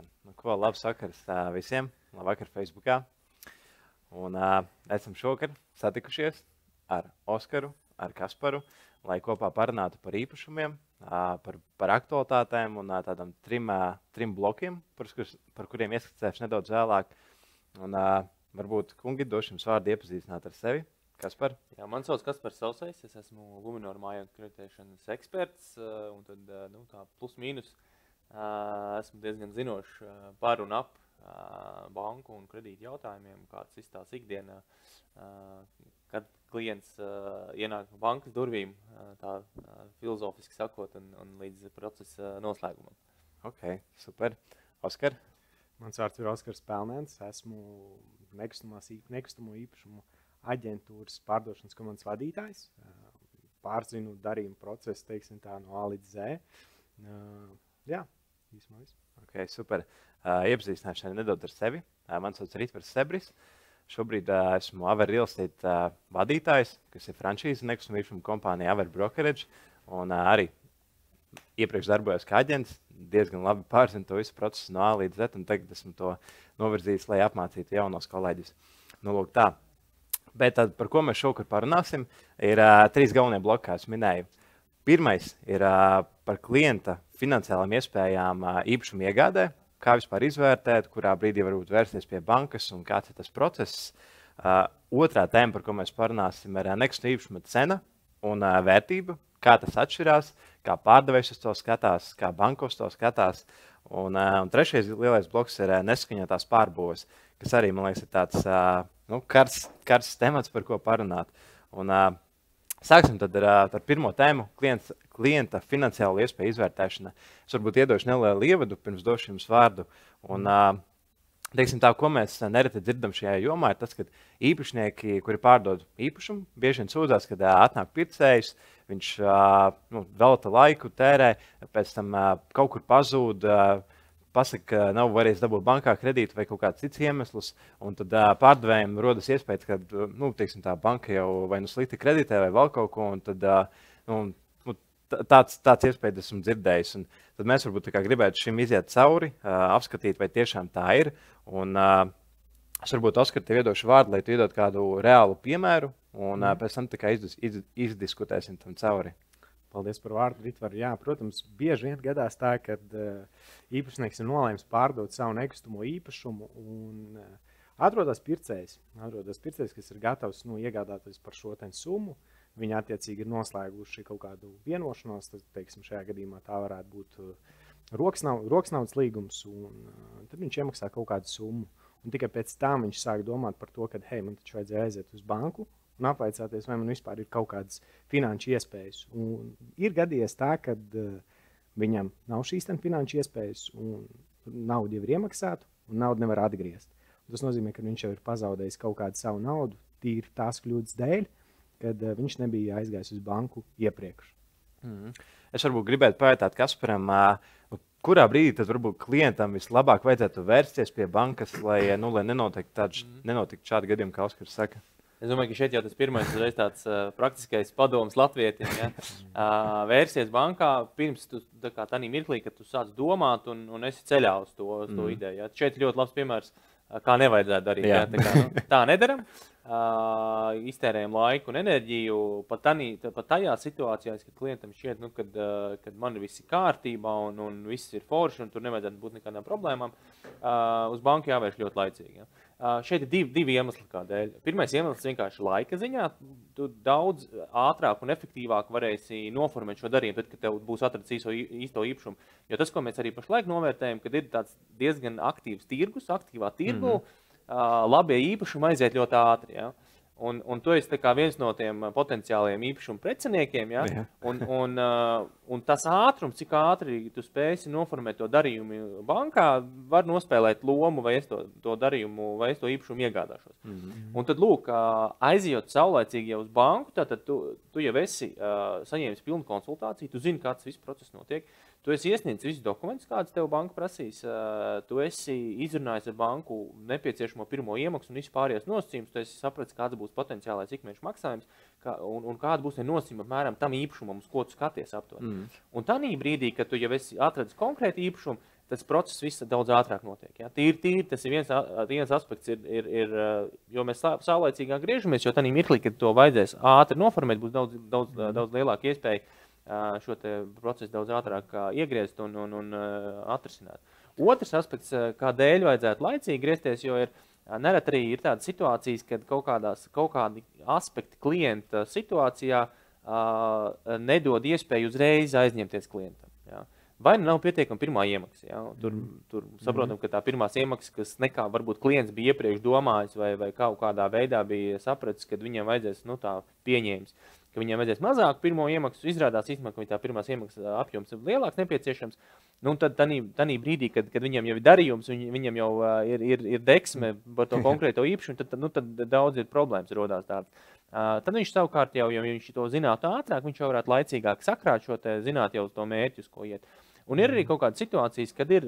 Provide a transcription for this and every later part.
Skan. Nu, ko, labs vakars visiem. Labvakar Facebookā. Un esam šokar satikušies ar Oskaru, ar Kasparu, lai kopā parunātu par īpašumiem, par aktualitātēm un tādam trim blokiem, par kuriem ieskatīšu nedaudz vēlāk. Un varbūt, kungi, došu jums vārdu iepazīstināt ar sevi. Kaspar? Jā, man sauc Kaspars Sausais, es esmu Luminor mājokļu kreditēšanas eksperts, un tad, tā plus mīnus, esmu diezgan zinošs par un ap banku un kredītu jautājumiem, kāds izstās ikdienā, kad klients ienāk bankas durvīm, tā filozofiski sakot, un līdz procesa noslēgumam. Ok, super. Oskar? Mans vārds ir Oskars Pelnēns, esmu nekustamo īpašumu aģentūras pārdošanas komandas vadītājs. Pārzinu darījumu procesu, teiksim tā, no A līdz Z. Jā, īsumā viss. Ok, super. Iepazīstināšu nedaudz ar sevi. Man sauc Ritvars Sebris. Šobrīd esmu Aver Real Estate vadītājs, kas ir franšīze nekustamo īpašumu kompānija Aver Brokerage. Un arī iepriekš darbojos kā aģents, diezgan labi pārzinu to visu procesu no A līdz Z, un tagad esmu to novirzījis, lai apmācītu jaunos kolēģus. Nu, lūk tā. Bet tad, par ko mēs šovakar parunāsim, ir trīs galvenie bloki, kā es minēju. Pirmais ir par klienta finansiālām iespējām īpašumu iegādē, kā vispār izvērtēt, kurā brīdī varbūt vērsties pie bankas un kāds ir tas process. Otrā tēma, par ko mēs parunāsim, ir nekustamo īpašumu cena un vērtība, kā tas atšķirās, kā pārdevējs uz to skatās, kā banka uz to skatās. Un trešais lielais bloks ir nesaskaņotās pārbūves, kas arī, man liekas, ir tāds karsts temats, par ko parunāt. Un, sāksim tad ar pirmo tēmu – klienta finansiālo iespēju izvērtēšana. Es varbūt iedošu nelielu ievadu, pirms došu jums vārdu. Un, teiksim tā, ko mēs nereti dzirdam šajā jomā, ir tas, ka īpašnieki, kuri pārdod īpašumu, bieži vien sūdzās, kad atnāk pircējs, viņš velta laiku, tērē, pēc tam kaut kur pazūd, pasaka, ka nav varējis dabūt bankā kredītu vai kaut kāds cits iemesls, un tad pārdevējiem rodas iespējas, ka teiksim, tā banka jau vai nu slikti kreditē vai vēl kaut ko, un tad tāds iespējas esmu dzirdējis. Un tad mēs varbūt gribētu šim iziet cauri, apskatīt, vai tiešām tā ir. Un es varbūt, Oskar, tev iedošu vārdu, lai tu iedod kādu reālu piemēru, un pēc tam izdiskutēsim tam cauri. Paldies par vārdu, Ritvar. Jā, protams, bieži vien gadās tā, kad īpašnieks ir nolēmis pārdot savu nekustamo īpašumu un atrodas pircējs, kas ir gatavs iegādāties par šo summu. Viņi attiecīgi ir noslēguši kaut kādu vienošanos, tad, teiksim, šajā gadījumā tā varētu būt roksnaudas līgums, un tad viņš iemaksā kaut kādu summu. Un tikai pēc tam viņš sāk domāt par to, ka, hei, man taču vajadzēja aiziet uz banku un apvaicāties, vai man vispār ir kaut kādas finanšu iespējas. Un ir gadījies tā, ka viņam nav šīs finanšu iespējas, un nauda jau ir iemaksāta, un naudu nevar atgriezt. Un tas nozīmē, ka viņš jau ir pazaudējis kaut kādu savu naudu, tīri tās kļūdas dēļ, kad viņš nebija aizgājis uz banku iepriekš. Es varbūt gribētu pajautāt Kasparam, kurā brīdī tad varbūt klientam vislabāk vajadzētu vērsties pie bankas, lai nenotiktu šādi gadījumi, kā Oskars saka? Es domāju, ka šeit jau tas pirmais reiz tāds praktiskais padoms latvietim, ja? Vērsies bankā pirms tu tādā mirklī, kad tu sāc domāt un esi ceļā uz to ideju. Ja? Šeit ir ļoti labs piemērs, kā nevajadzētu darīt. Ja? Tā nedaram, iztērējam laiku un enerģiju pat tajā situācijā, kad klientam šķiet, kad man viss ir kārtībā un viss ir forši un tur nevajadzētu būt nekādām problēmām, uz banku jāvērš ļoti laicīgi. Ja? Šeit ir divi iemesli kādēļ. Pirmais iemesls vienkārši laika ziņā. Tu daudz ātrāk un efektīvāk varēsi noformēt šo darījumu, tad, kad tev būs atrasts īsto īpašumu. Jo tas, ko mēs arī pašlaik novērtējam, kad ir tāds diezgan aktīvs tirgus, aktīvā tirgu, labie īpašumi aiziet ļoti ātri. Ja? Un tu esi viens no tiem potenciāliem īpašumu preciniekiem. Ja? Un tas ātrums, cik ātri tu spēsi noformēt to darījumu bankā, var nospēlēt lomu, vai es to darījumu, vai es to īpašumu iegādāšos. Un tad, lūk, aizejot saulēcīgi jau uz banku, tad tu jau esi saņēmis pilnu konsultāciju, tu zini, kāds viss process notiek. Tu esi iesniedzis visus dokumentus, kādas tev banka prasīs. Tu esi izrunājis ar banku nepieciešamo pirmo iemaksu un vispārējos nosacījumus. Tu esi sapratis, kāds būs potenciālais ikmēneša maksājums un kāda būs nosacījuma apmēram tam īpašumam, uz ko tu skaties aptuveni. Un tādā brīdī, kad tu jau esi atradis konkrētu īpašumu, tas process viss daudz ātrāk notiek. Ja? Tīri, tas ir viens aspekts, jo mēs saulaicīgāk griežamies, jo tādā mirklī, kad to vajadzēs ātri noformēt, būs daudz lielāka iespēja šo procesu daudz ātrāk iegriezt un atrisināt. Otrs aspekts, kādēļ vajadzētu laicīgi griezties, jo nereti arī ir tādas situācijas, kad kaut kādi aspekti klienta situācijā nedod iespēju uzreiz aizņemties klientam. Ja? Vai nav pietiekama pirmā iemaksa? Ja? Tur saprotam, ka tā pirmās iemaksas, kas nekā varbūt klients bija iepriekš domājis vai kaut kādā veidā bija sapratis, kad viņam vajadzēs, tā pieņēmis, ka viņam vajadzēs mazāk pirmo iemaksu, izrādās īstenībā, ka tā pirmās iemaksas apjoms ir lielāks nepieciešams. Tad tanī brīdī, kad viņam jau ir darījums, viņam jau ir deksme par to konkrēto īpašumu, tad daudz ir problēmas rodās tādas. Tad viņš savukārt jau, ja viņš to zinātu ātrāk, viņš jau varētu laicīgāk sakrāt šo zināt jau to mērķi, uz ko iet. Un ir arī kaut kādas situācijas, kad ir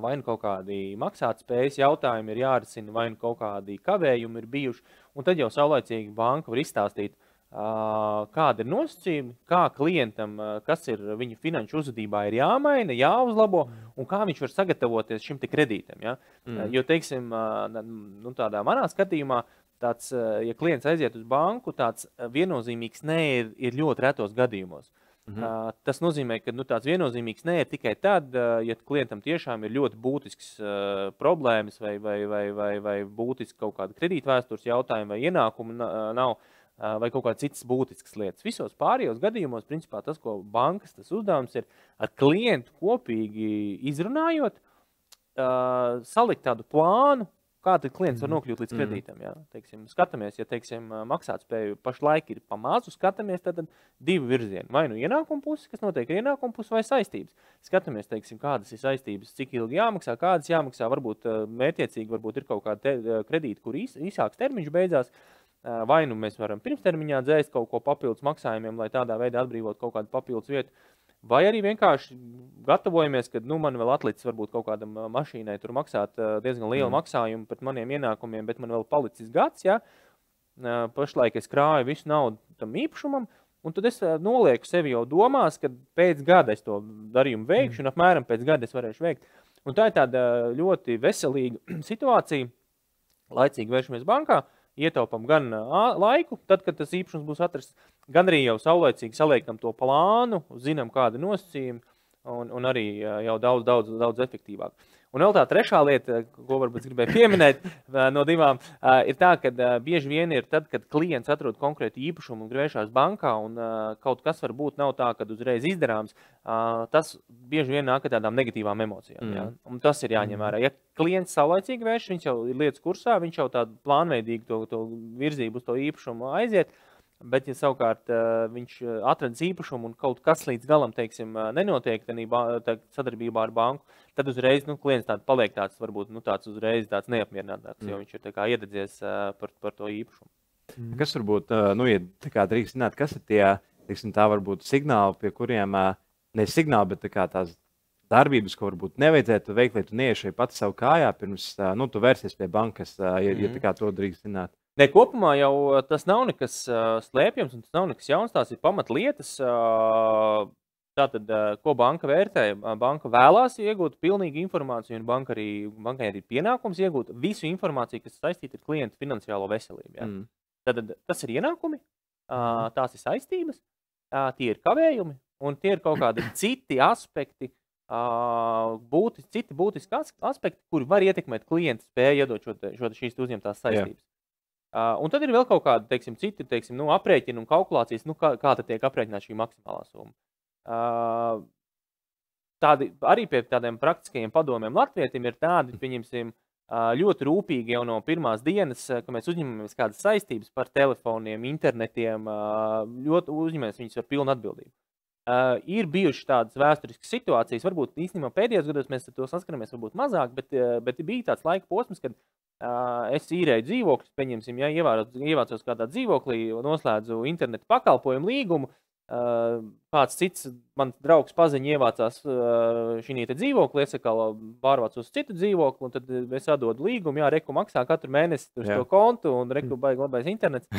vai nu kaut kādi maksātspējas jautājumi ir jārisina, vai nu kaut kādi kavējumi ir bijuši, un tad jau saulaicīgi banka var izstāstīt, kāda ir nosacījumi, kā klientam, kas ir viņa finanšu uzvedībā ir jāmaina, jāuzlabo, un kā viņš var sagatavoties šim te kredītam. Ja? Jo, teiksim, tādā manā skatījumā, tāds, ja klients aiziet uz banku, tāds viennozīmīgs nē ir ļoti retos gadījumos. Tas nozīmē, ka tāds viennozīmīgs nē ir tikai tad, ja klientam tiešām ir ļoti būtisks problēmas vai būtisks kaut kāda kredītvēstures jautājuma vai ienākuma nav, vai kaut kādas citas būtiskas lietas. Visos pārējos gadījumos, principā tas, ko bankas tas uzdevums ir, ar klientu kopīgi izrunājot, salikt tādu plānu, kā tad klients var nokļūt līdz kredītam. Ja? Teiksim, skatāmies, ja maksātspēju pašlaik ir pamācu, skatāmies tad divi virzieni. Vai nu ienākuma pusi, kas notiek ar ienākuma pusi, vai saistības. Skatāmies, teiksim, kādas ir saistības, cik ilgi jāmaksā, kādas jāmaksā, varbūt mērķiecīgi, varbūt ir kaut kāda kredīta, kur īsāks termiņš beidzās, vai nu mēs varam pirmstermiņā dzēst kaut ko papildus maksājumiem, lai tādā veidā atbrīvot kaut kādu papildus vietu. Vai arī vienkārši gatavojamies, kad man vēl atlicis varbūt kaut kādam mašīnai tur maksāt diezgan lielu maksājumu pret maniem ienākumiem, bet man vēl palicis gads, ja? Pašlaik es krāju visu naudu tam īpašumam, un tad es nolieku sevi jau domās, ka pēc gada es to darījumu veikšu, un apmēram pēc gada es varēšu veikt. Un tā ir tāda ļoti veselīga situācija, laicīgi vēršamies bankā, ietaupam gan laiku, tad, kad tas īpašums būs atrasts, gan arī jau saulaicīgi saliekam to plānu, zinām kādi nosacījumi un arī jau daudz efektīvāk. Un vēl tā trešā lieta, ko varbūt gribēju pieminēt no divām, ir tā, ka bieži vien ir tad, kad klients atrod konkrētu īpašumu un griežās bankā un kaut kas varbūt nav tā, kad uzreiz izdarāms, tas bieži vien nāk ar tādām negatīvām emocijām. Ja? Un tas ir jāņem vērā. Ja klients saulaicīgi vērš, viņš jau ir lietas kursā, viņš jau tādu plānveidīgi to virzību uz to īpašumu aiziet, bet, ja savukārt viņš atradz īpašumu un kaut kas līdz galam, teiksim, nenotiek sadarbībā ar banku, tad uzreiz klients paliek tāds, varbūt tāds uzreiz tāds neapmierinātāks, jo viņš ir tā kā iededzies par to īpašumu. Kas varbūt, ja tā kā drīkst zināt, kas ir tie, teiksim, tā varbūt signāli, pie kuriem, ne signāli, bet tā kā tās darbības, ko varbūt nevajadzētu veikt, lai tu neieši pats savu kājā, pirms tu vērsies pie bankas, ja tā kā to drīkst zināt. Ne, kopumā jau tas nav nekas slēpjams un tas nav nekas jauns, tās ir pamatlietas. Tātad, ko banka vērtē? Banka vēlās iegūt pilnīgu informāciju un bankai arī pienākums iegūt visu informāciju, kas saistīta ar klientu finansiālo veselību. Ja? Tātad, tas ir ienākumi, tās ir saistības, tie ir kavējumi un tie ir kaut kādi citi aspekti, citi būtiski aspekti, kuri var ietekmēt klientu spēju iedot šīs uzņemtās saistības. Un tad ir vēl kaut kādi, citi, aprēķini un kalkulācijas, kā tad tiek aprēķināta šī maksimālā summa. Arī pie tādiem praktiskajiem padomiem latvietim ir tādi, pieņemsim, ļoti rūpīgi jau no pirmās dienas, ka mēs uzņemamies kādas saistības par telefoniem, internetiem, ļoti uzņemamies viņus ar pilnu atbildību. Ir bijušas tādas vēsturiskas situācijas, varbūt īstenībā pēdējos gados mēs ar to saskaramies varbūt mazāk, bet bija tāds laika posms, kad es īrēju dzīvokļus, pieņemsim, ja ievācos kādā dzīvoklī, noslēdzu internetu pakalpojumu līgumu, kāds cits mans draugs paziņa ievācās šī dzīvokli, es pārvācu uz citu dzīvokli, un tad es atdodu līgumu, reku maksā katru mēnesi uz to kontu, un reku baigi labais internets,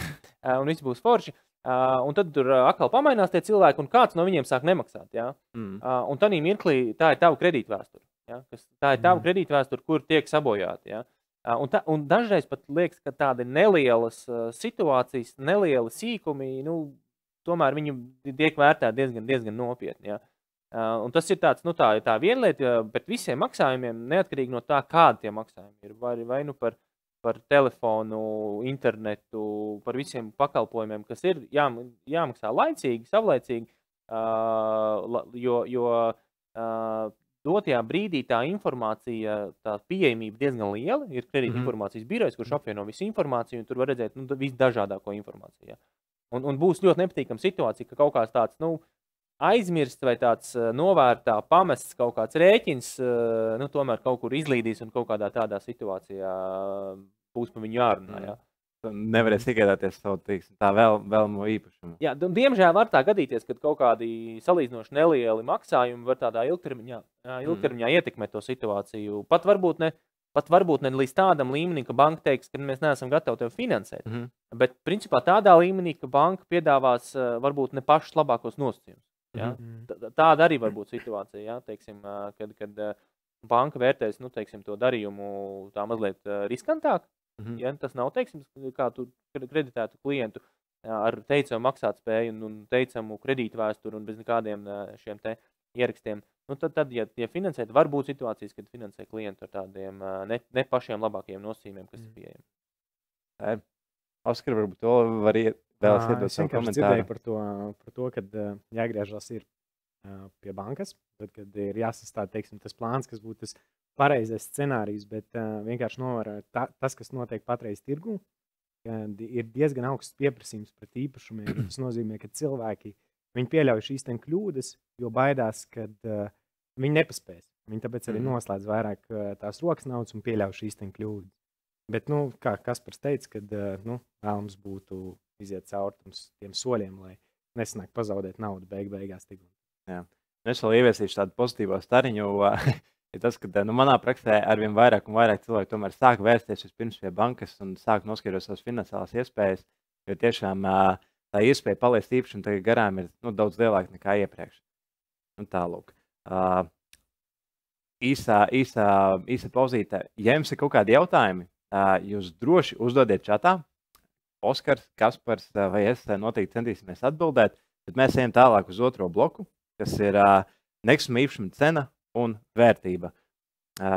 un viss būs forši. Un tad tur atkal pamainās tie cilvēki, un kāds no viņiem sāk nemaksāt. Ja? Un tādā mirklī tā ir tava kredītvēsture. Ja? Tā ir tava kredītvēsture, kur tiek sabojāta. Ja? Un dažreiz pat liekas, ka tādi nelielas situācijas, nelieli sīkumi, tomēr viņi tiek vērtēti diezgan nopietni. Ja? Un tas ir tāds, tā vienlieta, bet visiem maksājumiem, neatkarīgi no tā, kādi tie maksājumi ir, vai par telefonu, internetu, par visiem pakalpojumiem, kas ir jāmaksā laicīgi, savlaicīgi, jo dotajā brīdī tā informācija, tā pieejamība diezgan liela. Ir kredīta informācijas birojs, kurš apvieno visu informāciju, un tur var redzēt visdažādāko informāciju. Ja. Un būs ļoti nepatīkama situācija, ka kaut kāds tāds, aizmirsts vai tāds novērtā, pamests kaut kāds rēķins, tomēr kaut kur izlīdīs un kaut kādā tādā situācijā būs pa viņu jārunā. Ja. Nevarēs iegādāties savu tā vēlamo īpašumu. Jā, diemžēl var tā gadīties, ka kaut kādi salīdzinoši nelieli maksājumi var tādā ilgtermiņā ietekmēt to situāciju. Pat varbūt ne līdz tādam līmenim, ka banka teiks, ka mēs neesam gatavi tevi finansēt. Bet principā tādā līmenī, ka banka piedāvās varbūt ne pašus labākos nosacījumus. Ja? Tāda arī var būt situācija, ja? Teiksim, kad banka vērtēs to darījumu tā mazliet riskantāk. Ja? Tas nav, teiksim, kā tu kreditētu klientu ar teicamu maksātspēju un teicamu kredītvēsturi un bez nekādiem šiem te ierakstiem. Tad, ja finansēt, var būt situācijas, kad finansē klientu ar tādiem ne pašiem labākajiem nosacījumiem, kas ir pieejami. Oskar, varbūt to var vēlas iedot savu komentāru. Es dzirdēju par to, kad jāgriežas ir pie bankas, tad, kad ir jāsastāda, teiksim, tas plāns, kas būtu tas pareizais scenārijs, bet vienkārši novērot tas, kas notiek patreiz tirgu, ir diezgan augsts pieprasījums pret īpašumiem. Tas nozīmē, ka cilvēki viņi pieļauj šīs kļūdas, jo baidās, ka viņi nepaspēs. Viņi tāpēc arī noslēdz vairāk tās rokas naudas un pieļauj šīs kļūdas. Bet, kā Kaspars teica, kad vēlams būtu iziet cauri tiem soļiem, lai nesanāk pazaudēt naudu beigās. Jā. Es vēl ieviesīšu tādu pozitīvo stariņu, ir tas, ka manā praksē arvien vairāk un vairāk cilvēki tomēr sāk vērsties vispirms pie bankas un sāk noskaidrot savas finansiālās iespējas, jo tiešām tā iespēja palaist īpašumu tagad garām ir daudz lielāka nekā iepriekš. Tālūk. Īsa pauzīte. Ja jums ir kaut kādi jautājumi, jūs droši uzdodiet čatā. Oskars, Kaspars vai es noteikti centīsimies atbildēt, bet mēs ejam tālāk uz otro bloku, kas ir nekustamo īpašumu cena un vērtība.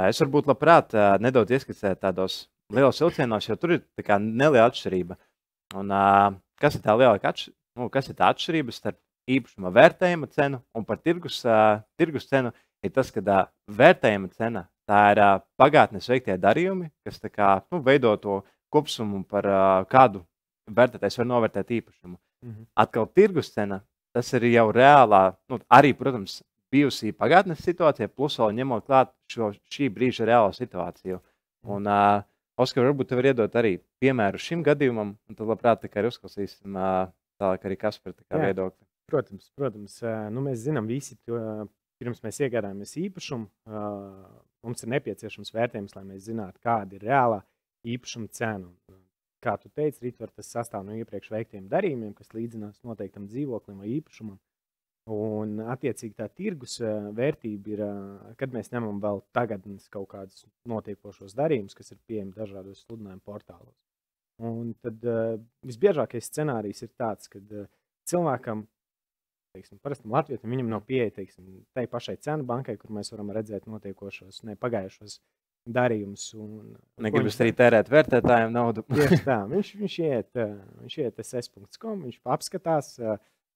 Es varbūt labprāt nedaudz ieskicēt tādos lielos vilcienos, jo tur ir tā kā neliela atšķirība. Un, kas ir tā lielākā atšķirība starp īpašuma vērtējuma cenu un par tirgus cenu? Ir tas, ka vērtējuma cena tā ir pagātnes veiktie darījumi, kas tā kā, veido to kopsumu par kādu vērtētājs var novērtēt īpašumu. Atkal tirgus cena, tas ir jau reālā, arī, protams, bijusī pagātnes situācija, plus vēl ņemot klāt šī brīža reālo situāciju. Un, Oskar, varbūt tev var iedot arī piemēru šim gadījumam, un tad labprāt arī uzklausīsim tālāk arī Kaspar viedokli. Protams. Mēs zinām visi, pirms mēs iegādājamies īpašumu, mums ir nepieciešams vērtējums, lai mēs zinātu, kāda ir reālā īpašuma cena. Kā tu teici, Ritvar, tas sastāv no iepriekš veiktiem darījumiem, kas līdzinās noteiktam dzīvoklim vai īpašumam. Un, attiecīgi, tā tirgus vērtība ir, kad mēs ņemam vēl tagadnes kaut kādus notiekošos darījumus, kas ir pieejami dažādos sludinājumu portālos. Un tad visbiežākais scenārijs ir tāds, ka cilvēkam, parastam latvietim, viņam nav pieeja, tai pašai cenu bankai, kur mēs varam redzēt notiekošos, pagājušos darījumus. Negribas arī tērēt vērtētājiem naudu. Tieši tā, viņš iet ss.com, viņš apskatās,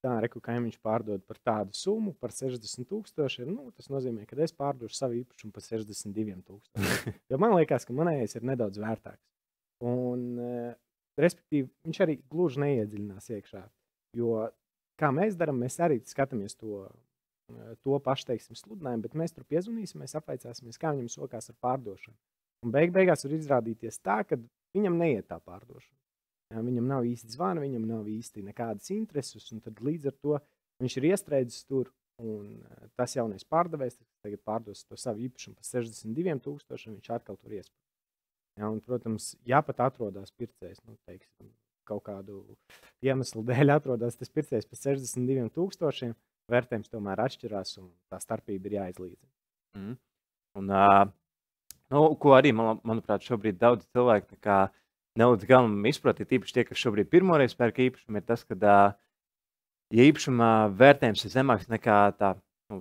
kaimiņš pārdod par tādu summu, par 60,000. Tas nozīmē, ka es pārdošu savu īpašumu par 62,000. Jo man liekas, ka manējais ir nedaudz vērtāks. Un, respektīvi, viņš arī gluži neiedziļinās iekšā. Jo, kā mēs darām, mēs arī skatāmies to pašu, sludinājumu, bet mēs tur piezvanīsim, mēs apvaicāsimies, kā viņam sokās ar pārdošanu. Un beigās var izrādīties tā, ka viņam neiet tā pārdošana. Viņam nav īsti zvana, viņam nav īsti nekādas intereses, un tad līdz ar to viņš ir iestrēdzis tur, un tas jaunais pārdevējs tagad pārdos to savu īpašumu par 62,000, viņš atkal tur iespēj. Un, protams, ja pat atrodas pircējs, kaut kādu iemeslu dēļ atrodas tas pircējs par 62,000, vērtējums tomēr atšķirās un tā starpība ir jāizlīdzina. Un, ko arī, manuprāt, šobrīd daudz cilvēku nelīdz galam izprot, īpaši tie, kas šobrīd pirmoreiz pērk īpašumu, ir tas, ka, ja īpašuma vērtējums ir zemāks nekā tā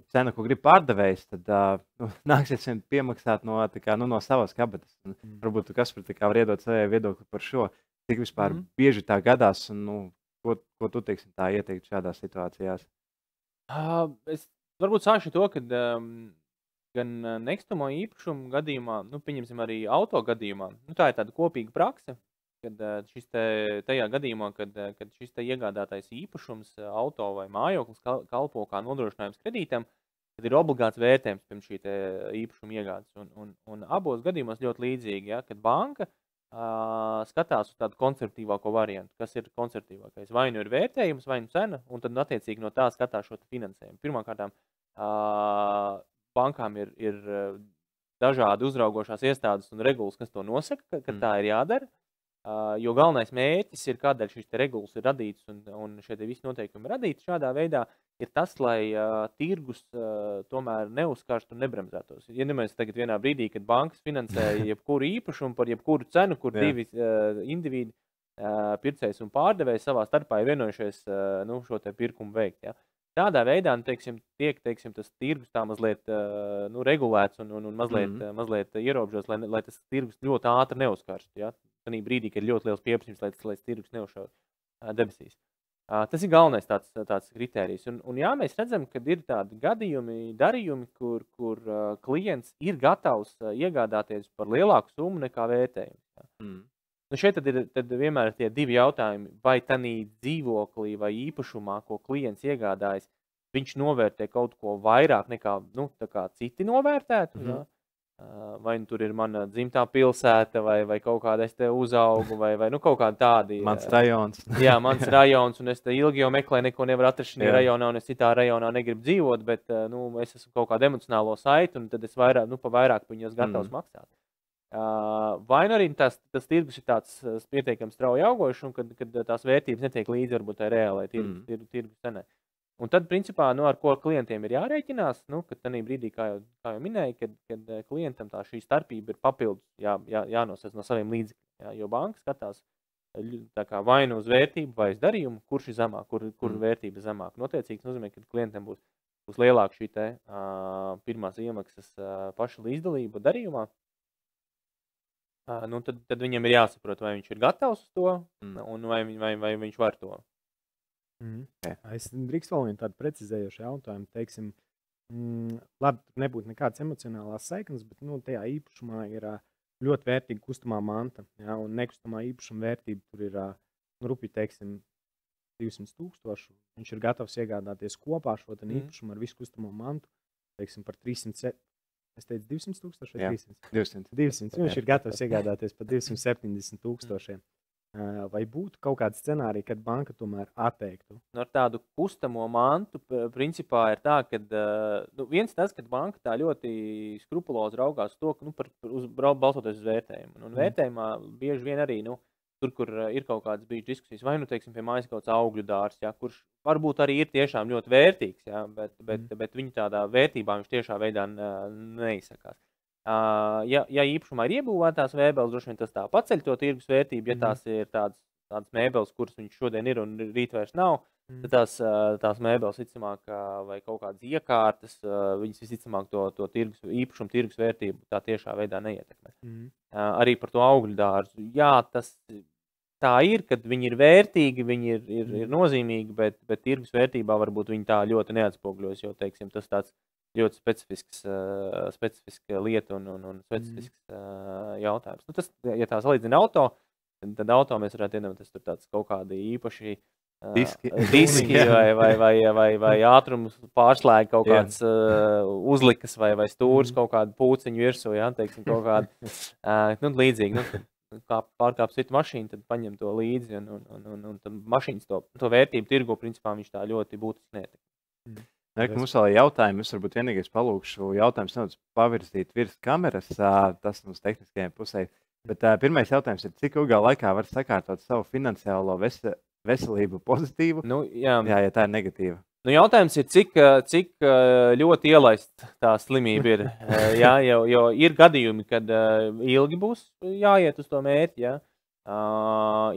cena, ko grib pārdevējs, tad nāksies vien piemaksāt no savas kabatas. Varbūt tu, Kaspar, var iedot savai viedokli par šo, cik vispār bieži tā gadās, un ko tu teiksim tā ieteikt šādās situācijās? Es varbūt sākšu to, ka gan nekustamo īpašumu gadījumā, pieņemsim arī auto gadījumā, tā ir tāda kopīga prakse, kad tajā gadījumā, kad šis iegādātais īpašums, auto vai mājoklis kalpo kā nodrošinājums kredītam, tad ir obligāts vērtējums pirms šī īpašuma iegādes. Un abos gadījumos ļoti līdzīgi, ja, kad banka skatās uz tādu konservatīvāko variantu. Kas ir konservatīvākais? Vai nu ir vērtējums, vai nu cena, un tad attiecīgi no tā skatās šo finansējumu. Pirmkārt, bankām ir dažādi uzraugošās iestādes un regulas, kas to nosaka, ka tā ir jādara. Jo galvenais mērķis ir, kādēļ šīs regulas ir radītas un šie visi noteikumi ir radīti šādā veidā, ir tas, lai tirgus tomēr neuzkarst un nebremzētos. Ja mēs tagad vienā brīdī, kad bankas finansē jebkuru īpašumu par jebkuru cenu, kur divi individi, pircējs un pārdevējs savā starpā ir vienojušies šo te pirkumu veikt. Ja. Tādā veidā tiek tas tirgus tā mazliet regulēts un mazliet ierobežots, lai tas tirgus ļoti ātri neuzkarst. Ja? Tanī brīdī, kad ir ļoti liels pieprasījums, lai tirgus neušauj debesīs. Tas ir galvenais tāds kritērijs. Un jā, mēs redzam, ka ir tādi darījumi, kur klients ir gatavs iegādāties par lielāku summu nekā vērtējums. Šeit tad vienmēr ir tie divi jautājumi, vai tanī dzīvoklī vai īpašumā, ko klients iegādājas, viņš novērtē kaut ko vairāk nekā citi novērtētu. Ja? Vai tur ir mana dzimtā pilsēta, vai kaut kāda es te uzaugu, vai kaut kādi tādi. Mans rajons. Jā, mans rajons, un es te ilgi jau meklēju, neko nevaru atrast šajā rajonā, un es citā rajonā negribu dzīvot, bet es esmu kaut kādu emocionālo saiti, un tad es vairāk viņos gatavs maksāt. Vai nu arī tas tirgus ir tāds pietiekami strauji augošs, un kad tās vērtības netiek līdzi varbūt tai reālai tirgus cenai. Un tad, principā, ar ko klientiem ir jārēķinās, kad tanī brīdī, kā jau minēju, kad klientam šī starpība ir papildus jānosēs no saviem līdzekļiem. Ja, jo banka skatās vai nu uz vērtību, vai uz darījumu, kurš ir zemāk, kur vērtība ir zemāk. Notiecīgs nozīmē, ka klientam būs lielāka šī pirmās iemaksas paša līdzdalība darījumā. Tad viņam ir jāsaprot, vai viņš ir gatavs uz to, un vai viņš var to. Es drīkst vēl vienu tādu precizējošu jautājumu. Teiksim, labi, tur nebūtu nekādas emocionālās saiknes, bet tajā īpašumā ir ļoti vērtīga kustamā manta. Ja, un nekustamā īpašuma vērtība tur ir rupi, teiksim, 200,000. Viņš ir gatavs iegādāties kopā šo īpašumu ar visu kustamo mantu, teiksim, par 300. Es teicu 200,000 vai 300? 200. Viņš ir gatavs iegādāties par 270,000. Vai būtu kaut kāda scenārija, kad banka tomēr atteiktu? Ar tādu kustamo mantu, principā ir tā, ka viens tas, ka banka tā ļoti skrupulozi raugās to, ka balstoties uz vērtējumu. Un vērtējumā bieži vien arī, tur, kur ir kaut kādas bijušas diskusijas, vai teiksim, pie mājas kaut kāds augļu dārs, ja, kurš varbūt arī ir tiešām ļoti vērtīgs, ja, bet viņa tādā vērtībā viņš tiešā veidā neizsakās. Ja īpašumā ir iebūvētās mēbeles, droši vien tas tā paceļ to tirgus vērtību, ja tās ir tādas mēbeles, kuras viņš šodien ir un rīt vairs nav, tad tās mēbeles visticamāk vai kaut kādas iekārtas, viņas visticamāk to īpašumu tirgus vērtību tā tiešā veidā neietekmē. Arī par to augļu dārzu. Jā, tas tā ir, kad viņi ir vērtīgi, viņi ir nozīmīgi, bet tirgus vērtībā varbūt viņi tā ļoti neatspogļojas, jo, teiksim, tas tāds ļoti specifiska lieta un specifisks jautājums. Tas, ja tā salīdzina auto, tad auto mēs varētu iedomāties tur tāds kaut kādi īpaši diski vai ātrums pārslēga kaut kāds uzlikas vai stūris kaut kādu pūciņu virsū, ja, teiksim, kaut kādu līdzīgi. Kā pārkāp citu mašīnu, tad paņem to līdzi un mašīnas to vērtību tirgu, principā viņš tā ļoti būtiski neietekmē. Mums vēl ir jautājumi. Es varbūt vienīgais palūkšu jautājums nedaudz pavirzīt virs kameras. Tas mums tehniskajai pusē. Bet pirmais jautājums ir, cik ilgā laikā var sakārtot savu finansiālo veselību pozitīvu? Jā, ja tā ir negatīva. Nu, jautājums ir, cik ļoti ielaist tā slimība ir. Jā, jo ir gadījumi, kad ilgi būs jāiet uz to mērķi. Jā.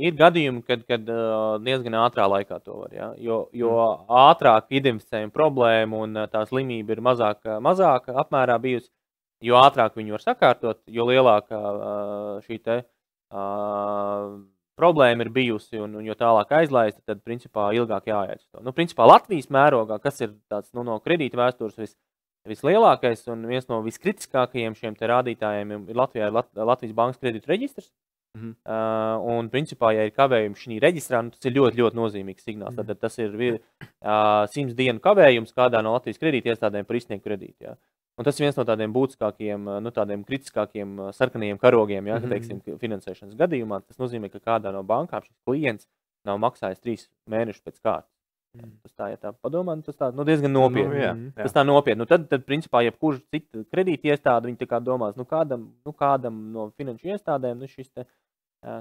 Ir gadījumi, kad diezgan ātrā laikā to var. Jā. Jo ātrāk identificējam problēmu un tā slimība ir mazāka apmērā bijusi, jo ātrāk viņu var sakārtot, jo lielāka šī problēma ir bijusi un jo tālāk aizlaista, tad principā ilgāk jāiet uz to. Nu, principā Latvijas mērogā, kas ir tāds no kredīta vēstures vislielākais un viens no viskritiskākajiem šiem te rādītājiem ir Latvijas bankas kredītu reģistrs. Un principā, ja ir kavējums šī reģistrā, nu, tas ir ļoti, ļoti nozīmīgs signāls. Tad tas ir 100 dienu kavējums kādā no Latvijas kredīta iestādēm par izsniegtu kredītu. Jā. Un tas ir viens no tādiem būtiskākiem, nu, tādiem kritiskākiem sarkanajiem karogiem, ja, teiksim, finansēšanas gadījumā. Tas nozīmē, ka kādā no bankām šis klients nav maksājis 3 mēnešus pēc kārtas. Tas tā, ja tā padomā, tas tā, nu, diezgan nopietni. Jā. Tas tā nopietni. Nu, tad principā, jebkurš cita kredīta iestāde, viņi tā kā domās, nu, kādam no finanšu iestādēm, nu, šis te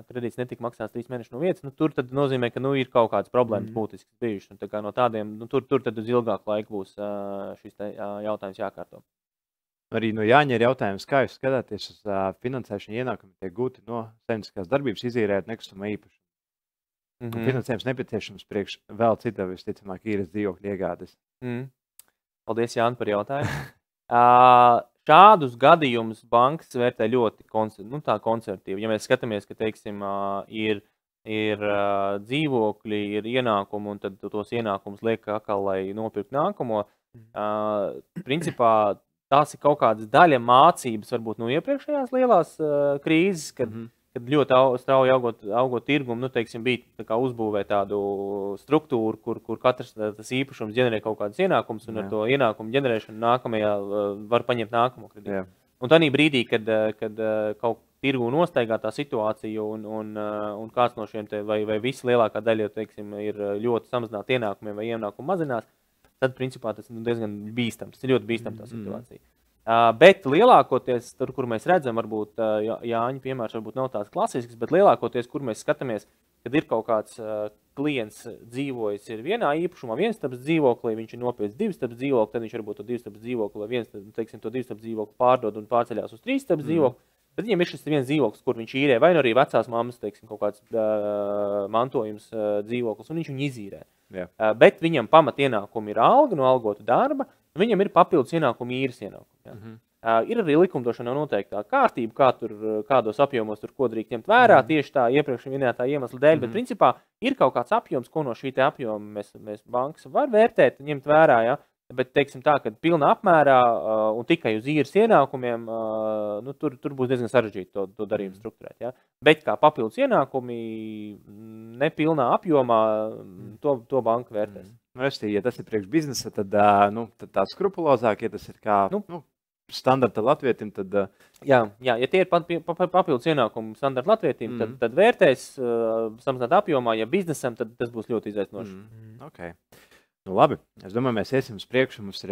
kredīts netika maksāts 3 mēnešus no vietas, nu, tur tad nozīmē, ka, nu, ir kaut kādas problēmas būtiskas bijušas. Un tā kā no tādiem, nu, tur tad uz ilgāku laiku būs šis te jautājums jākārto. Arī no Jāņa ir jautājums, kā jūs skatāties uz finansēšanu ienākumu tiek gūti no saimnieciskās darbības, izīrējot nekustamā īpašumu. Finansējums nepieciešams priekš vēl cita, visticamāk, īres dzīvokļu iegādes. Paldies, Jāni, par jautājumu. Šādus gadījumus bankas vērtē ļoti konservatīvi. Ja mēs skatāmies, ka, teiksim, ir dzīvokļi, ir ienākumi, un tad tos ienākumus liek atkal, lai nopirkt nākamo, principā tās ir kaut kādas daļa mācības, varbūt no iepriekšējās lielās krīzes, kad ļoti strauji augot tirgumu, nu, teiksim, bija tā kā uzbūvēt tādu struktūru, kur katrs tas īpašums ģenerē kaut kādus ienākumus, un ar to ienākumu ģenerēšanu nākamajā var paņemt nākamo kredītu. Un tādā brīdī, kad kaut tirgu nostaigā tā situācija un kāds no šiem te, vai visi lielākā daļa, teiksim, ir ļoti samazināti ienākumiem vai ienākumu mazinās, tad, principā, tas ir diezgan bīstams. Tas ir ļoti bīstams tā situācija. Bet lielākoties, tur, kur mēs redzam, varbūt Jāņa piemērs varbūt nav tāds klasisks, bet lielākoties, kur mēs skatāmies, kad ir kaut kāds klients dzīvojis ir vienā īpašumā, vienstabas dzīvoklī, viņš ir nopircis 2-stabas dzīvokli, tad viņš varbūt to 2-stabas dzīvokli vai teiksim, to 2-stabas dzīvokli pārdod un pārceļās uz 3-stabas dzīvokli. Bet viņam ir šis viens dzīvoklis, kur viņš īrē, vai arī vecās mammas, teiksim, kaut kāds mantojums dzīvoklis, un viņš viņu izīrē. Bet viņam pamat ienākumi ir alga no algotu darba, un viņam ir papildus ienākumi īres ienākumi. Ir arī likumdošanā noteiktā kārtība, kādos apjomos tur ko drīkst ņemt vērā, tieši tā iepriekš minētā iemesla dēļ, bet principā ir kaut kāds apjoms, ko no šī te apjoma mēs bankas var vērtēt, ņemt vērā, ja? Bet, teiksim tā, ka pilnā apmērā un tikai uz īres ienākumiem, nu, tur būs diezgan sarežģīti to darījumu strukturēt. Ja? Bet kā papildus ienākumi nepilnā apjomā, to banka vērtēs. Ja tas ir priekš biznesa, tad tā skrupulozāk, ja tas ir kā standarta latvietim, tad... Jā, ja tie ir papildus ienākumi standarta latvietim, tad vērtēs samazināt apjomā, ja biznesam, tad tas būs ļoti izaicinoši. Okay. Nu, labi, es domāju, mēs iesim uz priekšu. Mums ir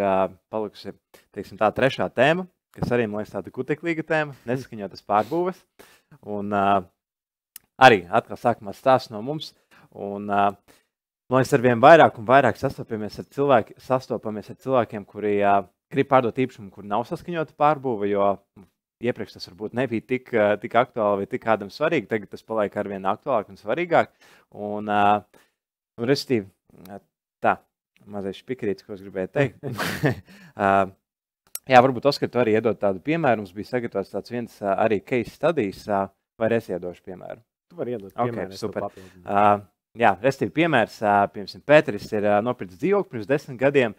palikusi, teiksim, tā trešā tēma, kas arī, man liekas, tāda kuteklīga tēma, nesaskaņotas pārbūves. Un arī atkal sākumā stāsts no mums. Un man liekas, arvien vairāk un vairāk sastopamies ar cilvēkiem, kuri grib pārdot īpašumu, kur nav saskaņota pārbūve, jo iepriekš tas varbūt nebija tik aktuāli vai tik kādam svarīgi. Tagad tas paliek arvien aktuālāk un svarīgāk. Un restīvi, tā. Mazais špikrītis, ko es gribēju teikt. Jā, varbūt, Oskar, tu arī iedod tādu piemēru. Mums bija sagatavots tāds viens arī case studies, vai es iedošu piemēru? Tu vari iedot piemēru. Okay, super. Jā, restīvi piemērs, piemēram, Pēteris ir nopircis dzīvokli pirms 10 gadiem,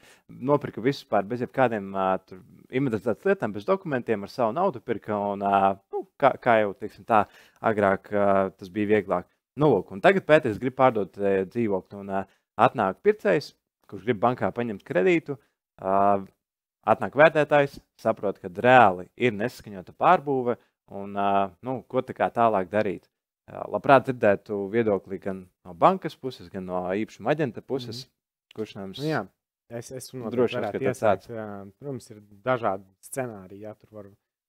nopirka visu pār bez jebkādiem inventarizētas lietām, bez dokumentiem, ar savu naudu pirka, un kā jau, teiksim tā, agrāk tas bija vieglāk. Nu, lūk, un tagad Pēteris grib pārdot dzīvokli, un atnāk pircējs, kurš grib bankā paņemt kredītu, atnāk vērtētājs, saprot, ka reāli ir nesaskaņota pārbūve un ko tā kā tālāk darīt. Labprāt dzirdētu viedokli gan no bankas puses, gan no īpašuma aģenta puses, kurš mums es droši varētu iesākt. Protams, ir dažādi scenāriji,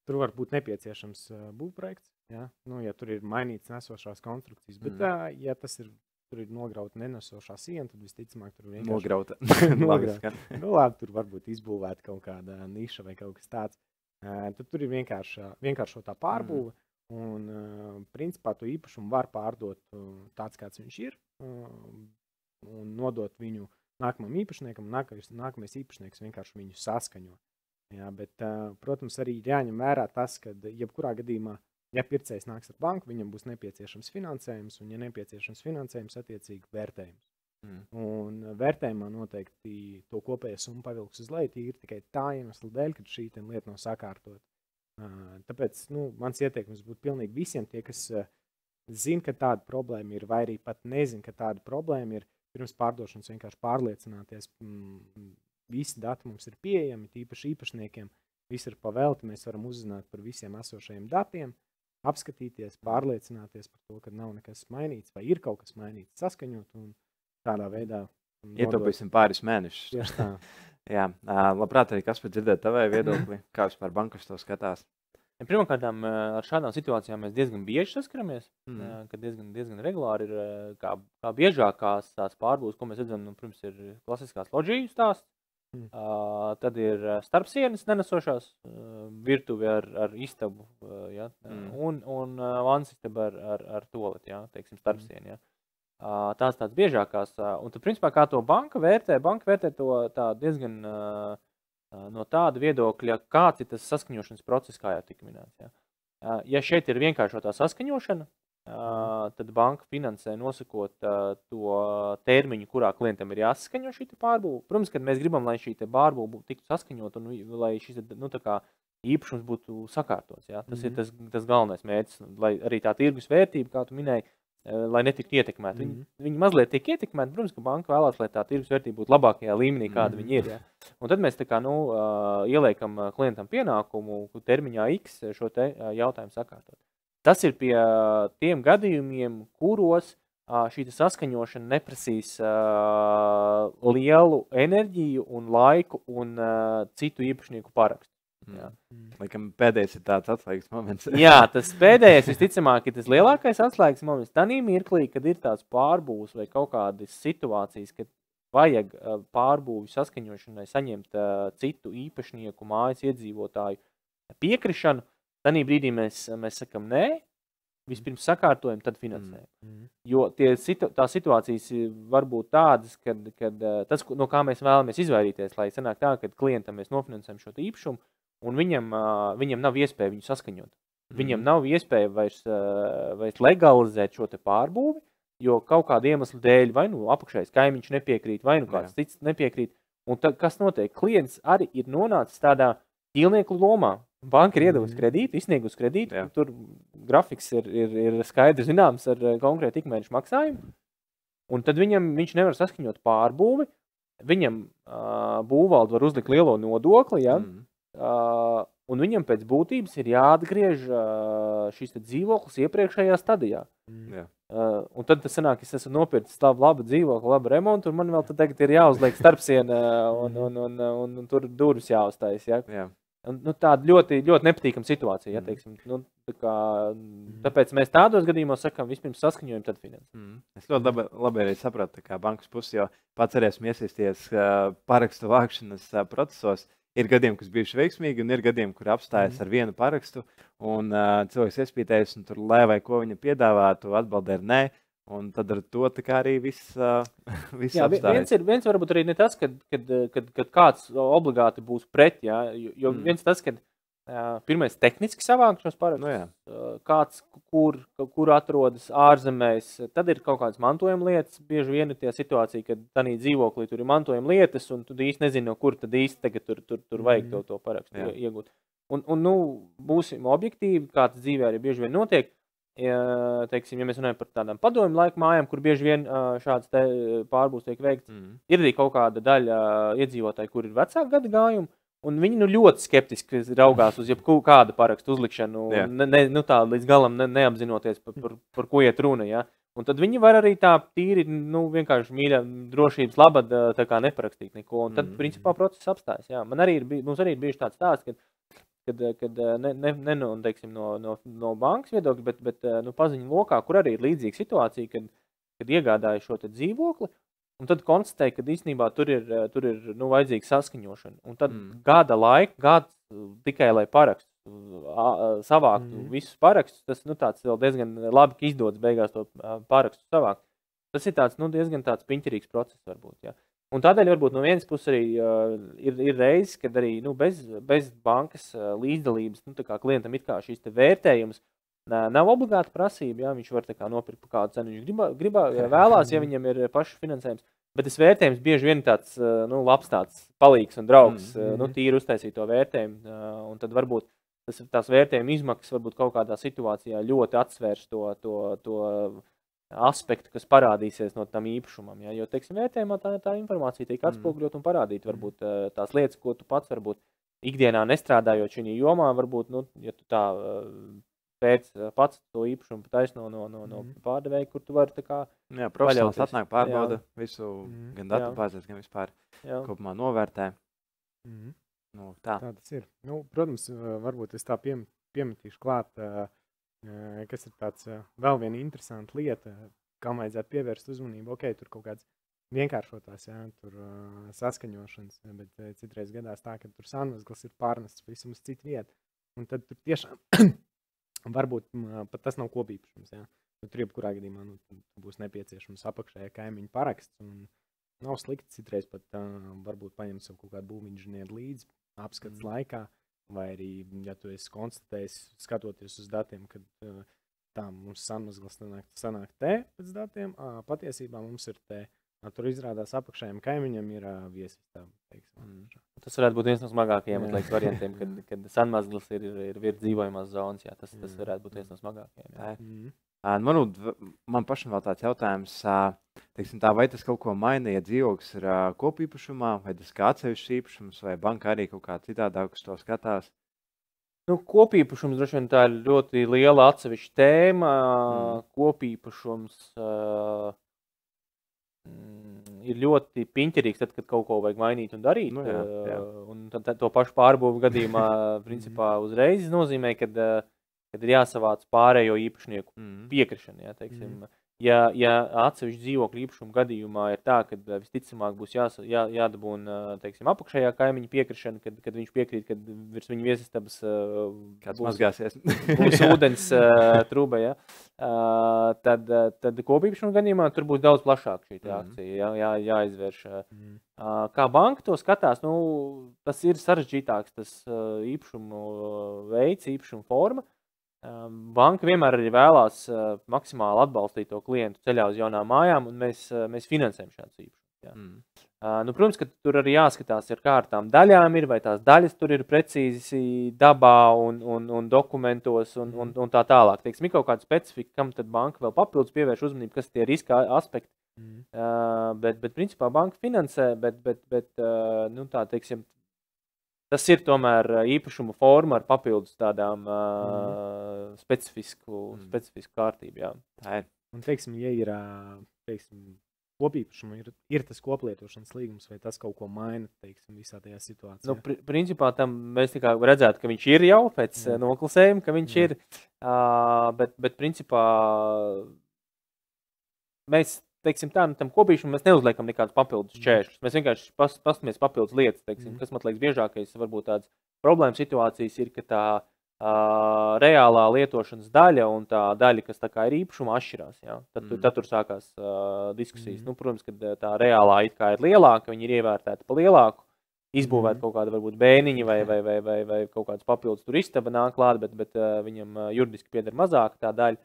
tur var būt nepieciešams būvprojekts, Ja? Nu, ja tur ir mainīts nesošās konstrukcijas, bet ja tas ir, tur ir nograuta nenesošā siena, tad visticamāk tur vienkārši Nograuta. nograuta. Nu, labi, tur varbūt izbūvēta kaut kāda niša vai kaut kas tāds. Tad tur ir vienkāršotā pārbūve. Un, principā, to īpašumu var pārdot tāds, kāds viņš ir, un nodot viņu nākamajam īpašniekam. Nākamais īpašnieks vienkārši viņu saskaņo. Jā, bet, protams, arī ir jāņem vērā tas, ka jebkurā gadījumā, ja pircējs nāks ar banku, viņam būs nepieciešams finansējums, un, ja nepieciešams finansējums, attiecīgi vērtējums. Un vērtējumā noteikti to kopējo summu pavilks uz leju, ir tikai tā iemesla dēļ, ka šī lieta nav sakārtot. Tāpēc mans ieteikums būtu pilnīgi visiem tie, kas zina, ka tāda problēma ir, vai arī pat nezina, ka tāda problēma ir, pirms pārdošanas vienkārši pārliecināties. Visi dati mums ir pieejami, tīpaši īpašniekiem. Viss ir pavēlti, mēs varam uzzināt par visiem esošajiem datiem, apskatīties, pārliecināties par to, ka nav nekas mainīts vai ir kaut kas mainīts, saskaņot un tādā veidā ietaupīsim pāris mēnešus. Tieši tā. Jā, labprāt arī Kaspar dzirdēt tavai viedokli, kā vispār bankas to skatās. Pirmkārt, ar šādām situācijām mēs diezgan bieži saskaramies, kad diezgan regulāri ir kā biežākās tās pārbūves, ko mēs redzam, pirms ir klasiskās loģiju stāsts. Tad ir starpsienas nenesošās virtuvi ar istabu, ja, un vansistaba ar toleti, ja, teiksim, starpsieni. Ja. Tās tāds biežākās. Un tad, principā, kā to banka vērtē to tā diezgan no tāda viedokļa, kāds ir tas saskaņošanas process, kā jau tika minēts. Ja. Ja šeit ir vienkāršotā saskaņošana, tad banka finansē nosakot to termiņu, kurā klientam ir jāsaskaņo šī pārbūve. Protams, kad mēs gribam, lai šī pārbūve tiktu saskaņot un lai šis īpašums būtu sakārtots. Ja? Tas ir tas galvenais mērķis, lai arī tā tirgus vērtība, kā tu minēji, lai netiktu ietekmēta. Viņi mazliet tiek ietekmēti, protams, ka banka vēlās, lai tā tirgus vērtība būtu labākajā līmenī, kāda viņi ir. Ja? Un tad mēs ieliekam klientam pienākumu termiņā X šo te jautājumu sakārtot. Tas ir pie tiem gadījumiem, kuros šī saskaņošana neprasīs lielu enerģiju un laiku un citu īpašnieku parakstu. Jā. Laikam pēdējais ir tāds atslēgas moments. Jā, tas pēdējais visticamāk ir tas lielākais atslēgas moments. Tanī mirklī, kad ir tāds pārbūves vai kaut kādas situācijas, kad vajag pārbūvi saskaņošanai saņemt citu īpašnieku mājas iedzīvotāju piekrišanu, tanī brīdī mēs sakam nē, vispirms sakārtojam, tad finansējam. Jo tā situācijas var būt tādas, kad tas, no kā mēs vēlamies izvairīties, lai sanāk tā, kad klientam mēs nofinansējam šo īpašumu, un viņam nav iespēja viņu saskaņot. Viņam nav iespēja vairs legalizēt šo te pārbūvi, jo kaut kāda iemesla dēļ vai apakšējais kaimiņš nepiekrīt, vai kāds cits nepiekrīt. Un tad, kas notiek? Klients arī ir nonācis tādā ķīlnieku lomā. Banka ir iedevusi kredītu, izsniegusi kredītu, tur grafiks ir skaidri zināms ar konkrētu ikmēnešu maksājumu. Un tad viņš nevar saskaņot pārbūvi, viņam būvvalde var uzlikt lielo nodokli, ja? Un viņam pēc būtības ir jāatgriež šīs dzīvoklis iepriekšējā stadijā. Un tad tas sanāk, es esmu nopircis labu dzīvokli, labu remontu, un man vēl tagad ir jāuzliek starpsiena un tur durvis jāuztais. Ja? Tāda ļoti, ļoti nepatīkama situācija. Ja, teiksim, tāpēc mēs tādos gadījumos sakām, vispirms saskaņojam, tad finansējam. Es ļoti labi arī sapratu, kā bankas pusi, jo pats arī esmu iesaistījies parakstu vākšanas procesos. Ir gadījumi, kas bijuši veiksmīgi, un ir gadījumi, kur apstājas ar vienu parakstu, un cilvēks iespītējas, un tur, lai vai ko viņa piedāvātu, atbildē ir nē. Un tad ar to arī viss apstājas. Viens varbūt arī ne tas, kad kāds obligāti būs pret, ja? Jo viens tas, kad pirmais tehniski savākt šos parakstus, kāds, kur atrodas ārzemēs, tad ir kaut kādas mantojuma lietas, bieži vien ir tie situācija, kad tanī dzīvoklī tur ir mantojuma lietas, un tu īsti nezini, no kur tad īsti tagad tur vajag to parakstu iegūt. Un būsim objektīvi, kā tas dzīvē arī bieži vien notiek. Teiksim, ja mēs runājam par tādām padomju laika mājām, kur bieži vien šāds pārbūves tiek veikts, ir arī kaut kāda daļa iedzīvotāji, kur ir vecāku gadu gājumi, un viņi ļoti skeptiski raugās uz jebkādu parakstu uzlikšanu, tā līdz galam neapzinoties, par ko iet runa. Ja? Un tad viņi var arī tā tīri, vienkārši mīļa drošības labad tā kā neparakstīt neko, un tad, principā, process apstājas. Jā. Mums arī ir bijuši tāds stāsts, ka kad teiksim, no bankas viedokļa, bet paziņu lokā, kur arī ir līdzīga situācija, kad iegādāja šo te dzīvokli, un tad konstatēja, ka īstenībā tur ir vajadzīga saskaņošana. Un tad gads tikai, lai savāktu visus parakstus, tas tāds vēl diezgan labi, ka izdodas beigās to parakstu savākt. Tas ir tāds, diezgan tāds piņķerīgs process varbūt, jā. Un tādēļ varbūt no vienas puses arī ir reizes, kad arī bez bankas līdzdalības tā kā klientam it kā šīs te vērtējums nav obligāta prasība, jā, viņš var tā kā nopirkt par kādu cenu, viņš vēlās, ja viņam ir pašu finansējums, bet tas vērtējums bieži vien tāds, labs tāds palīgs un draugs, tīri uztaisīt to vērtējumu, un tad varbūt tās vērtējuma izmaksas varbūt kaut kādā situācijā ļoti atsvērs to aspektu, kas parādīsies no tam īpašumam. Ja? Jo, teiksim, vērtējumā tā informācija tiek atspoguļot un parādīt varbūt tās lietas, ko tu pats varbūt ikdienā nestrādājot šī jomā, varbūt, ja tu tā pēc pats to īpašumu taisno no pārdevēja, kur tu vari tā kā jā, profesionāls atnāk pārbauda visu, gan datubāzēs, gan vispār kopumā novērtē. Tā tas ir. Protams, varbūt es tā piemetīšu klāt, kas ir tāds vēl viena interesanta lieta, kam vajadzētu pievērst uzmanību. Tur kaut kāds vienkāršotās, tur saskaņošanas, bet citreiz gadās tā, ka tur sanmazgals ir pārnests visam uz citu vietu. Un tad tur tiešām varbūt pat tas nav kopīpašums. Tur jebkurā gadījumā būs nepieciešams apakšējā kaimiņa paraksts. Un nav slikti citreiz pat varbūt paņemt savu kaut kādu būvinženieru līdzi apskats laikā. Vai arī, ja tu esi konstatējis, skatoties uz datiem, kad tā mums sanmazgals sanāk te pēc datiem, patiesībā mums ir te. Tur izrādās apakšējiem kaimiņam ir viesistām. Tas varētu būt viens no smagākajiem variantiem, kad sanmazgals ir virs dzīvojamās zonas. Jā, tas varētu būt viens no smagākajiem. Man pašam vēl tāds jautājums, vai tas kaut ko maina, ja dzīvoklis ir kopīpašumā, vai tas kā atsevišķs īpašums, vai banka arī kaut kā citādāk uz to skatās? Kopīpašums droši vien tā ir ļoti liela atsevišķa tēma. Kopīpašums ir ļoti piņķerīgs, tad, kad kaut ko vajag mainīt un darīt. Jā. Un tad to pašu pārbūvu gadījumā principā uzreiz nozīmē, kad ir jāsavāc pārējo īpašnieku piekrišana. Ja, teiksim. Ja atsevišķi dzīvokļu īpašumu gadījumā ir tā, ka visticamāk būs jādabūna apakšējā kaimiņa piekrišana, kad viņš piekrīt, kad virs viņa viesistabas būs ūdens trūba, ja? Tad kopīpašumu gadījumā tur būs daudz plašāk šī akcija jāizvērš. Kā banka to skatās, tas ir sarežģītāks tas īpašumu veids, īpašumu forma. Banka vienmēr arī vēlās maksimāli atbalstīt to klientu ceļā uz jaunām mājām, un mēs finansējam šādus īpašumus. Protams, ka tur arī jāskatās, kā ar tām daļām ir, vai tās daļas tur ir precīzi dabā un dokumentos un tā tālāk. Teiksim, ir kaut kāda specifika, kam tad banka vēl papildus pievērš uzmanību, kas tie riska aspekti. Bet principā banka finansē, bet tā, teiksim, tas ir tomēr īpašuma forma ar papildus tādām specifisku kārtību. Jā. Tā ir. Un, teiksim, ja ir kopīpašuma, ir tas koplietošanas līgums, vai tas kaut ko maina, teiksim, visā tajā situācijā? Principā tam mēs tikai redzētu, ka viņš ir jau pēc noklusējuma, ka viņš ir, bet principā mēs, teiksim tā, tam kopīšam mēs neuzliekam nekādus papildus šķēršļus. Mēs vienkārši pastamies papildus lietas, teiksim, kas man liekas biežākais, varbūt tādas problēma situācijas ir, ka tā reālā lietošanas daļa un tā daļa, kas tā kā ir īpašuma, atšķirās. Ja? Tad tur sākās diskusijas. Protams, ka tā reālā it kā ir lielāka, viņi ir ievērtēta pa lielāku, izbūvēt kaut kādu varbūt bēniņu vai kaut kādas papildus tur istaba nāk klāt, bet viņam juridiski pieder mazāka tā daļa,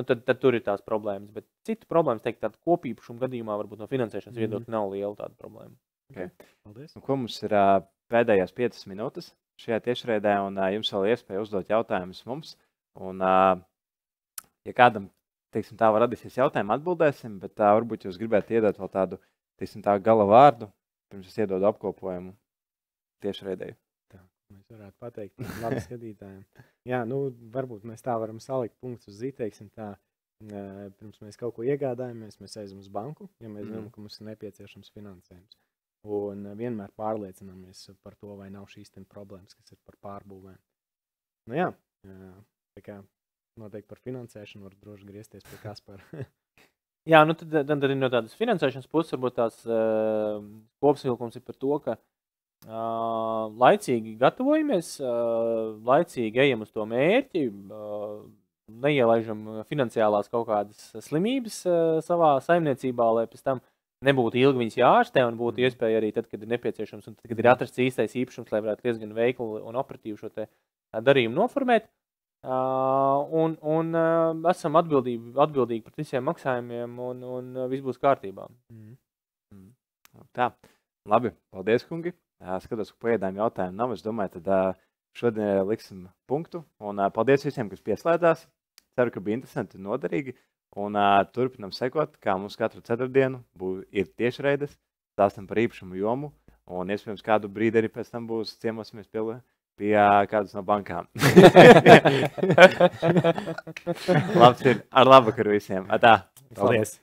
tad tur ir tās problēmas. Bet citu problēmas, teikt, tāda kopīpašuma gadījumā varbūt no finansēšanas viedokļa nav liela tāda problēma. Okay. Paldies. Ko mums ir pēdējās 5 minūtes šajā tiešraidē, un jums vēl iespēja uzdot jautājumus mums. Un, ja kādam, teiksim, tā var radīsies jautājumu, atbildēsim, bet varbūt jūs gribētu iedot vēl tādu, teiksim, tā gala vārdu, pirms es iedodu apkopojumu. Tieši redzēju. Tā, mēs varētu pateikt labi skatītājiem. Jā, varbūt mēs tā varam salikt punktus uz zi, teiksim tā, pirms mēs kaut ko iegādājamies, mēs aizam uz banku, ja mēs zinām, ka mums ir nepieciešams finansējums. Un vienmēr pārliecināmies par to, vai nav šīs problēmas, kas ir par pārbūvēm. Nu, jā. Tā kā noteikti par finansēšanu var droši griezties pie Kaspara. Jā, nu tad arī no tādas finansēšanas puses varbūt tās kopsavilkums ir par to, ka laicīgi gatavojamies, laicīgi ejam uz to mērķi, neielaižam finansiālās kaut kādas slimības savā saimniecībā, lai pēc tam nebūtu ilgi viņas jāārstē un būtu iespēja arī tad, kad ir nepieciešams un tad, kad ir atrasts īstais īpašums, lai varētu diezgan veikli un operatīvi šo te darījumu noformēt. Un esam atbildīgi par visiem maksājumiem un viss būs kārtībā. Tā, labi, paldies, kungi. Skatos, ka paiedām jautājumu nav. Es domāju, tad šodien liksim punktu. Un paldies visiem, kas pieslēdzās. Ceru, ka bija interesanti un noderīgi. Un turpinam sekot, kā mums katru ceturtdienu ir tiešraides, stāstam par īpašumu jomu. Un iespējams kādu brīdi arī pēc tam ciemosimies pie kādas no bankām. Labs ir. Ar labu vakaru visiem. Atā. Paldies.